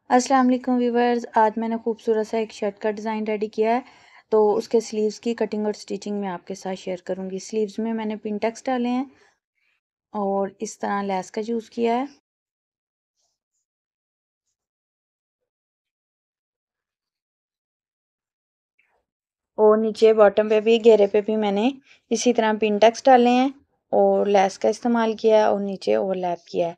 अस्सलाम वालेकुम व्यूवर्स। आज मैंने खूबसूरत सा एक शर्ट का डिज़ाइन रेडी किया है, तो उसके स्लीव्स की कटिंग और स्टिचिंग मैं आपके साथ शेयर करूंगी। स्लीव्स में मैंने पिनटेक्स डाले हैं और इस तरह लेस का यूज़ किया है। और नीचे बॉटम पे भी घेरे पे भी मैंने इसी तरह पिनटेक्स डाले हैं और लेस का इस्तेमाल किया है और नीचे ओवरलैप किया है।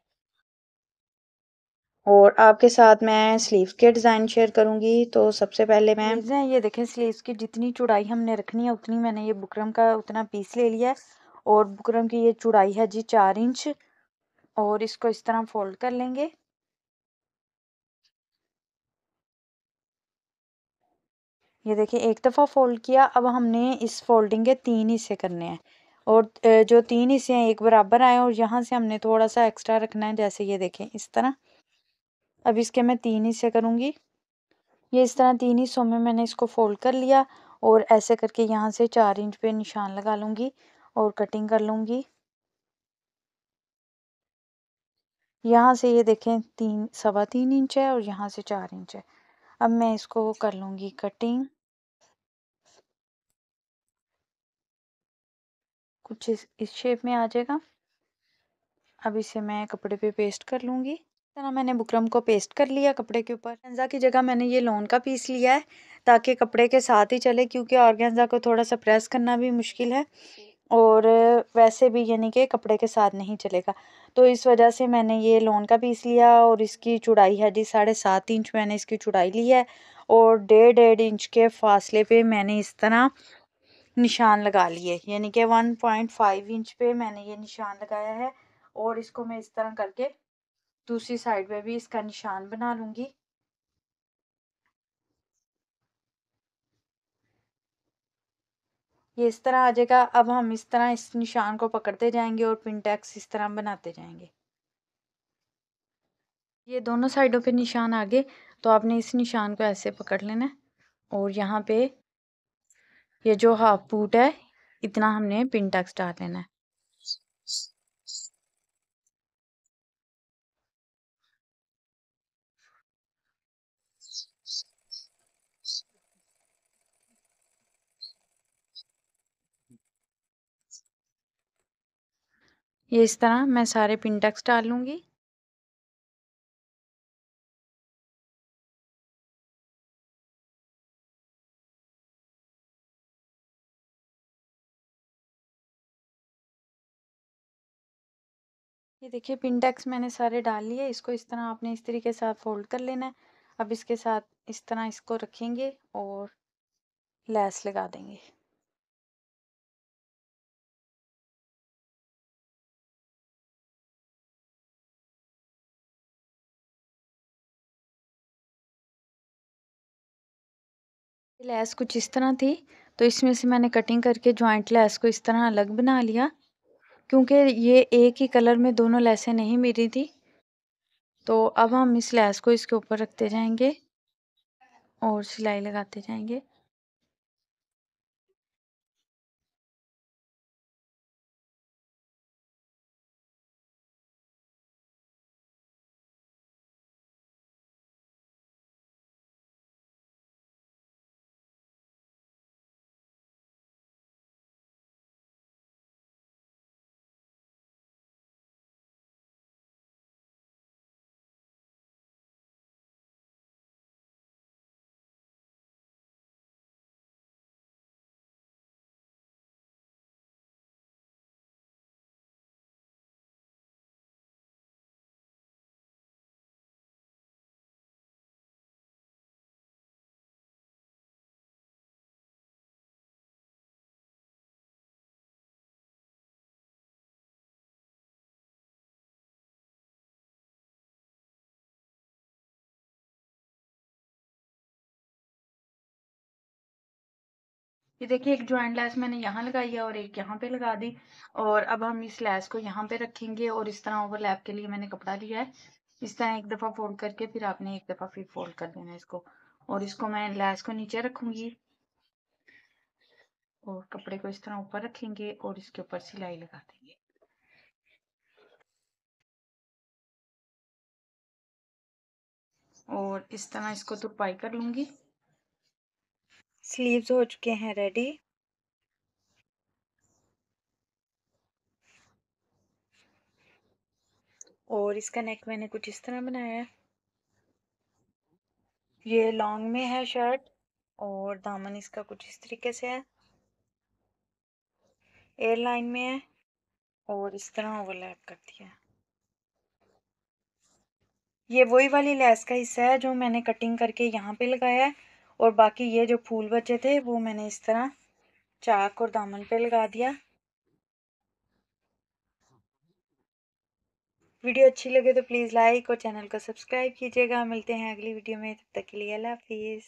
और आपके साथ मैं स्लीव्स के डिज़ाइन शेयर करूंगी। तो सबसे पहले मैं स्लीव्स हैं, ये देखें, स्लीव्स की जितनी चौड़ाई हमने रखनी है उतनी मैंने ये बुकरम का उतना पीस ले लिया है। और बुकरम की ये चौड़ाई है जी 4 इंच। और इसको इस तरह फोल्ड कर लेंगे। ये देखिए, एक दफ़ा फोल्ड किया। अब हमने इस फोल्डिंग के 3 हिस्से करने हैं और जो 3 हिस्से हैं एक बराबर आए और यहाँ से हमने थोड़ा सा एक्स्ट्रा रखना है, जैसे ये देखें इस तरह। अब इसके मैं 3 हिस्से करूँगी। ये इस तरह 3 हिस्सों में मैंने इसको फोल्ड कर लिया और ऐसे करके यहाँ से 4 इंच पे निशान लगा लूँगी और कटिंग कर लूँगी। यहाँ से ये देखें 3 सवा 3 इंच है और यहाँ से 4 इंच है। अब मैं इसको कर लूँगी कटिंग। कुछ इस शेप में आ जाएगा। अब इसे मैं कपड़े पे पेस्ट कर लूँगी। इस तरह मैंने बुकरम को पेस्ट कर लिया कपड़े के ऊपर। ऑर्गेन्जा की जगह मैंने ये लॉन का पीस लिया है ताकि कपड़े के साथ ही चले, क्योंकि ऑर्गेन्जा को थोड़ा सा प्रेस करना भी मुश्किल है और वैसे भी यानी कि कपड़े के साथ नहीं चलेगा। तो इस वजह से मैंने ये लॉन का पीस लिया और इसकी चौड़ाई है जी 7.5 इंच मैंने इसकी चौड़ाई ली है। और 1.5 इंच के फासले पे मैंने इस तरह निशान लगा लिए, यानी कि 1.5 इंच पे मैंने ये निशान लगाया है। और इसको मैं इस तरह करके दूसरी साइड पे भी इसका निशान बना लूंगी। ये इस तरह आ जाएगा। अब हम इस तरह इस निशान को पकड़ते जाएंगे और पिनटैक्स इस तरह बनाते जाएंगे। ये दोनों साइडों पे निशान आ गए, तो आपने इस निशान को ऐसे पकड़ लेना है और यहाँ पे ये जो हाफ बूट है इतना हमने पिनटैक्स डाल लेना है। ये इस तरह मैं सारे पिनटैक्स डाल लूंगी। ये देखिए पिनटैक्स मैंने सारे डाल लिए। इसको इस तरह आपने इस तरीके के साथ फोल्ड कर लेना है। अब इसके साथ इस तरह इसको रखेंगे और लेस लगा देंगे। लेस कुछ इस तरह थी, तो इसमें से मैंने कटिंग करके जॉइंट लेस को इस तरह अलग बना लिया, क्योंकि ये एक ही कलर में दोनों लेसें नहीं मिली थी। तो अब हम इस लेस को इसके ऊपर रखते जाएंगे और सिलाई लगाते जाएंगे। ये देखिए, एक ज्वाइंट लेस मैंने यहाँ लगाई है और एक यहाँ पे लगा दी। और अब हम इस लेस को यहाँ पे रखेंगे और इस तरह ओवरलैप के लिए मैंने कपड़ा लिया है। इस तरह एक दफ़ा फोल्ड करके फिर आपने एक दफ़ा फिर फोल्ड कर देना है इसको। और इसको मैं लेस को नीचे रखूंगी और कपड़े को इस तरह ऊपर रखेंगे और इसके ऊपर सिलाई लगा देंगे। और इस तरह इसको तुरपाई कर लूँगी। स्लीव्स हो चुके हैं रेडी। और इसका नेक मैंने कुछ इस तरह बनाया है। ये लॉन्ग में है शर्ट और दामन इसका कुछ इस तरीके से है, एयर लाइन में है और इस तरह ओवरलैप कर दिया है। ये वही वाली लेस का हिस्सा है जो मैंने कटिंग करके यहाँ पे लगाया है, और बाकी ये जो फूल बचे थे वो मैंने इस तरह चाक और दामन पे लगा दिया। वीडियो अच्छी लगे तो प्लीज़ लाइक और चैनल को सब्सक्राइब कीजिएगा। मिलते हैं अगली वीडियो में, तब तक के लिए अल्लाह हाफिज़।